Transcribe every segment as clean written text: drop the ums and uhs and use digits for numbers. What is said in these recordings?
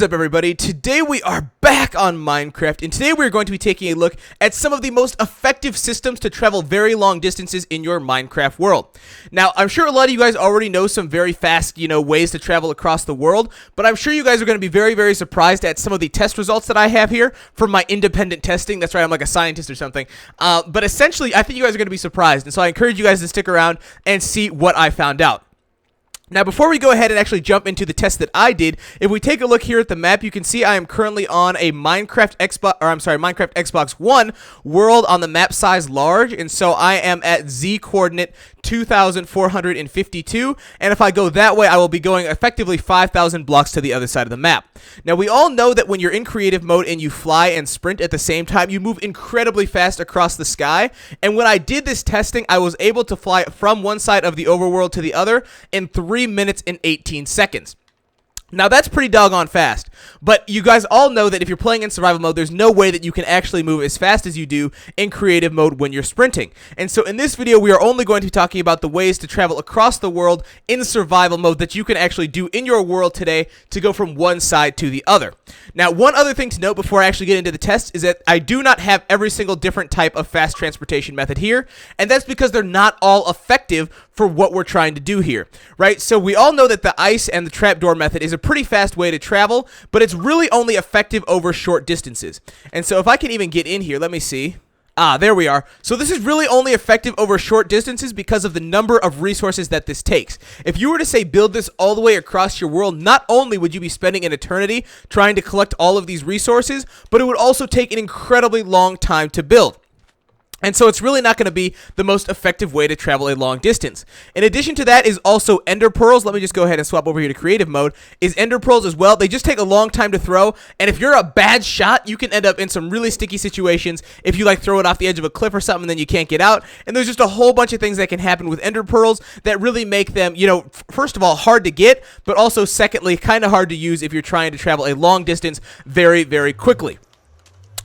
What is up, everybody? Today we are back on Minecraft, and today we're going to be taking a look at some of the most effective systems to travel very long distances in your Minecraft world. Now, I'm sure a lot of you guys already know some very fast, ways to travel across the world, but I'm sure you guys are going to be very, very surprised at some of the test results that I have here from my independent testing. That's right, I'm like a scientist or something. But essentially, I think you guys are going to be surprised, and so I encourage you guys to stick around and see what I found out. Now, before we go ahead and actually jump into the test that I did, if we take a look here at the map, you can see I am currently on a Minecraft Xbox One world on the map size large, and so I am at Z coordinate 2,452, and if I go that way, I will be going effectively 5,000 blocks to the other side of the map. Now, we all know that when you're in creative mode and you fly and sprint at the same time, you move incredibly fast across the sky, and when I did this testing, I was able to fly from one side of the overworld to the other in 3 minutes and 18 seconds. Now, that's pretty doggone fast, but you guys all know that if you're playing in survival mode, there's no way that you can actually move as fast as you do in creative mode when you're sprinting. And so in this video, we are only going to be talking about the ways to travel across the world in survival mode that you can actually do in your world today to go from one side to the other. Now, one other thing to note before I actually get into the test is that I do not have every single different type of fast transportation method here, and that's because they're not all effective for what we're trying to do here, right? So we all know that the ice and the trapdoor method is a pretty fast way to travel, but it's really only effective over short distances. And so if I can even get in here, let me see. There we are. So this is really only effective over short distances because of the number of resources that this takes. If you were to say build this all the way across your world, not only would you be spending an eternity trying to collect all of these resources, but it would also take an incredibly long time to build. And so it's really not going to be the most effective way to travel a long distance. In addition to that is also ender pearls. Let me just go ahead and swap over here to creative mode. Is ender pearls as well. They just take a long time to throw. And if you're a bad shot, you can end up in some really sticky situations if you throw it off the edge of a cliff or something and then you can't get out. And there's just a whole bunch of things that can happen with ender pearls that really make them, first of all, hard to get, but also secondly, kind of hard to use if you're trying to travel a long distance very, very quickly.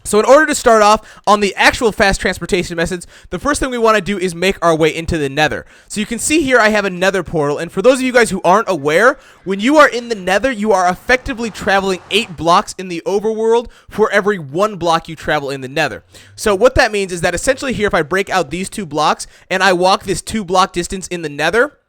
So in order to start off on the actual fast transportation methods, the first thing we want to do is make our way into the nether. So you can see here I have a nether portal, and for those of you guys who aren't aware, when you are in the nether, you are effectively traveling 8 blocks in the overworld for every 1 block you travel in the nether. So what that means is that essentially here, if I break out these 2 blocks and I walk this 2 block distance in the nether,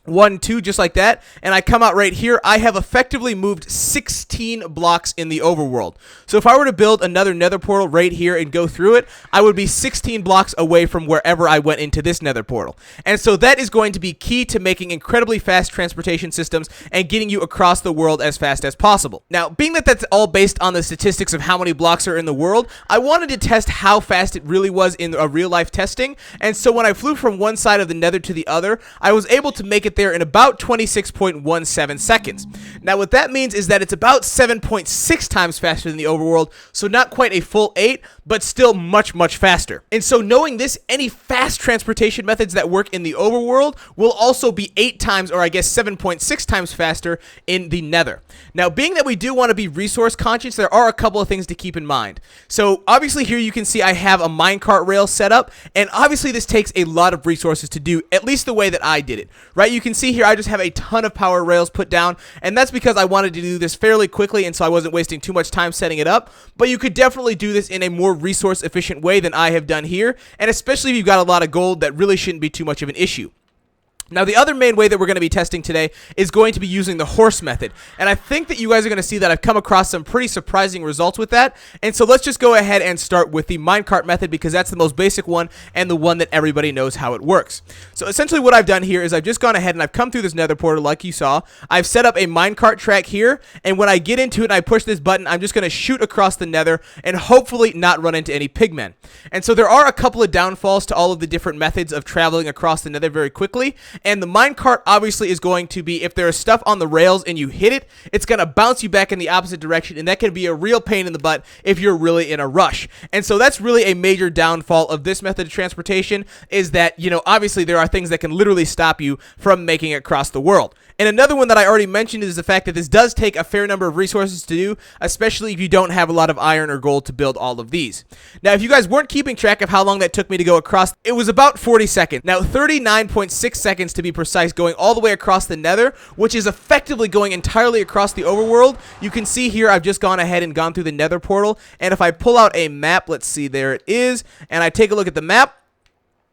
1, 2, just like that, and I come out right here, I have effectively moved 16 blocks in the overworld. So if I were to build another nether portal right here and go through it, I would be 16 blocks away from wherever I went into this nether portal. And so that is going to be key to making incredibly fast transportation systems and getting you across the world as fast as possible. Now, being that that's all based on the statistics of how many blocks are in the world, I wanted to test how fast it really was in a real-life testing, and so when I flew from one side of the nether to the other, I was able to make it there in about 26.17 seconds. Now, what that means is that it's about 7.6 times faster than the overworld, so not quite a full 8, but still much, much faster. And so knowing this, any fast transportation methods that work in the overworld will also be 8 times, or I guess 7.6 times faster in the nether. Now, being that we do want to be resource conscious, there are a couple of things to keep in mind. So obviously here you can see I have a minecart rail set up, and obviously this takes a lot of resources to do, at least the way that I did it, right? You can see here I just have a ton of power rails put down, and that's because I wanted to do this fairly quickly, and so I wasn't wasting too much time setting it up. But you could definitely do this in a more resource efficient way than I have done here, and especially if you've got a lot of gold, that really shouldn't be too much of an issue. Now, the other main way that we're going to be testing today is going to be using the horse method, and I think that you guys are going to see that I've come across some pretty surprising results with that, and so let's just go ahead and start with the minecart method because that's the most basic one and the one that everybody knows how it works. So essentially what I've done here is I've just gone ahead and I've come through this nether portal like you saw. I've set up a minecart track here, and when I get into it and I push this button, I'm just going to shoot across the nether and hopefully not run into any pigmen. And so there are a couple of downfalls to all of the different methods of traveling across the nether very quickly. And the minecart obviously is going to be, if there is stuff on the rails and you hit it, it's going to bounce you back in the opposite direction, and that can be a real pain in the butt if you're really in a rush. And so that's really a major downfall of this method of transportation, is that, obviously there are things that can literally stop you from making it across the world. And another one that I already mentioned is the fact that this does take a fair number of resources to do, especially if you don't have a lot of iron or gold to build all of these. Now, if you guys weren't keeping track of how long that took me to go across, it was about 40 seconds. Now, 39.6 seconds to be precise, going all the way across the nether, which is effectively going entirely across the overworld. You can see here I've just gone ahead and gone through the nether portal, and if I pull out a map, let's see, there it is, and I take a look at the map,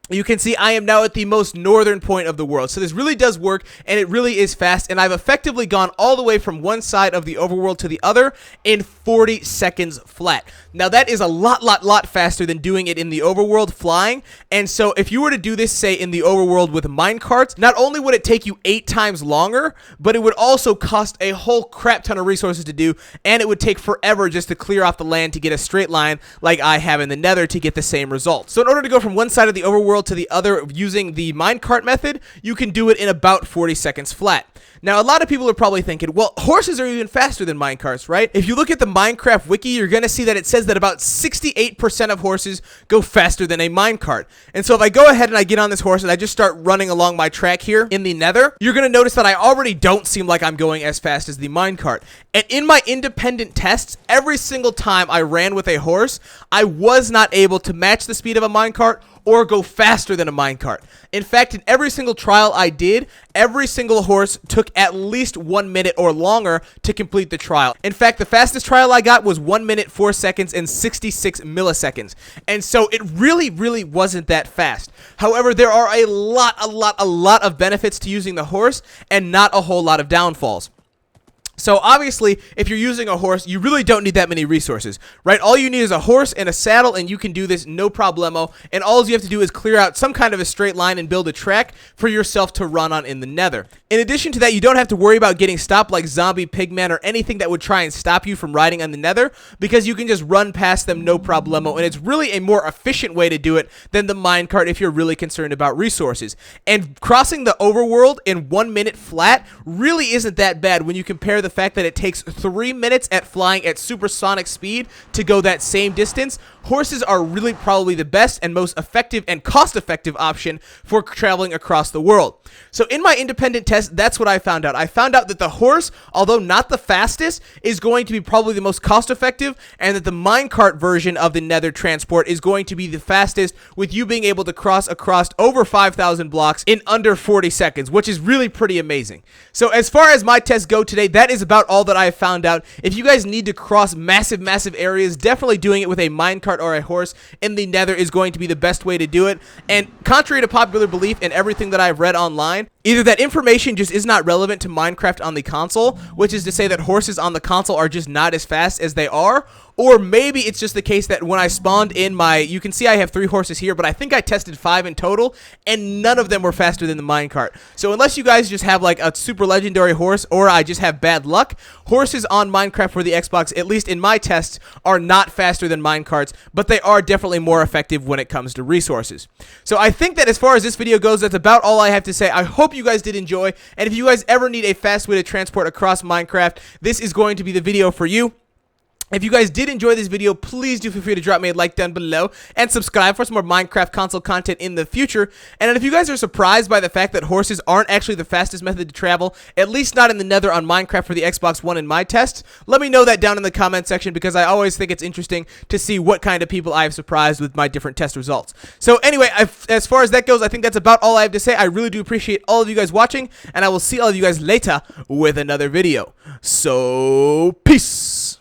you can see I am now at the most northern point of the world. So this really does work, and it really is fast, and I've effectively gone all the way from one side of the overworld to the other in 40 seconds flat. Now that is a lot faster than doing it in the overworld flying, and so if you were to do this, say, in the overworld with minecarts, not only would it take you 8 times longer, but it would also cost a whole crap ton of resources to do, and it would take forever just to clear off the land to get a straight line like I have in the nether to get the same result. So in order to go from one side of the overworld to the other using the minecart method, you can do it in about 40 seconds flat. Now, a lot of people are probably thinking, well, horses are even faster than minecarts, right? If you look at the Minecraft wiki, you're going to see that it says that about 68% of horses go faster than a minecart. And so if I go ahead and I get on this horse and I just start running along my track here in the nether, you're going to notice that I already don't seem like I'm going as fast as the minecart. And in my independent tests, every single time I ran with a horse, I was not able to match the speed of a minecart or go faster than a minecart. In fact, in every single trial I did, every single horse took at least 1 minute or longer to complete the trial. In fact, the fastest trial I got was 1 minute, 4 seconds, and 66 milliseconds. And so it really wasn't that fast. However, there are a lot of benefits to using the horse and not a whole lot of downfalls. So obviously, if you're using a horse, you really don't need that many resources, right? All you need is a horse and a saddle, and you can do this no problemo, and all you have to do is clear out some kind of a straight line and build a track for yourself to run on in the nether. In addition to that, you don't have to worry about getting stopped like zombie pigmen or anything that would try and stop you from riding on the nether, because you can just run past them no problemo, and it's really a more efficient way to do it than the minecart if you're really concerned about resources. And crossing the overworld in 1 minute flat really isn't that bad when you compare the fact that it takes 3 minutes at flying at supersonic speed to go that same distance. Horses are really probably the best and most effective and cost-effective option for traveling across the world. So in my independent test, that's what I found out. I found out that the horse, although not the fastest, is going to be probably the most cost-effective, and that the minecart version of the nether transport is going to be the fastest, with you being able to cross across over 5,000 blocks in under 40 seconds, which is really pretty amazing. So as far as my tests go today, that is about all that I have found out. If you guys need to cross massive areas, definitely doing it with a minecart or a horse in the nether is going to be the best way to do it. And contrary to popular belief and everything that I've read online, either that information just is not relevant to Minecraft on the console, which is to say that horses on the console are just not as fast as they are, or maybe it's just the case that when I spawned in my, you can see I have 3 horses here, but I think I tested 5 in total, and none of them were faster than the minecart. So unless you guys just have like a super legendary horse, or I just have bad luck, horses on Minecraft for the Xbox, at least in my tests, are not faster than minecarts, but they are definitely more effective when it comes to resources. So I think that as far as this video goes, that's about all I have to say. I hope you guys did enjoy, and if you guys ever need a fast way to transport across Minecraft, this is going to be the video for you. If you guys did enjoy this video, please do feel free to drop me a like down below and subscribe for some more Minecraft console content in the future. And if you guys are surprised by the fact that horses aren't actually the fastest method to travel, at least not in the nether on Minecraft for the Xbox One in my tests, let me know that down in the comment section, because I always think it's interesting to see what kind of people I have surprised with my different test results. So anyway, as far as that goes, I think that's about all I have to say. I really do appreciate all of you guys watching, and I will see all of you guys later with another video. So, peace!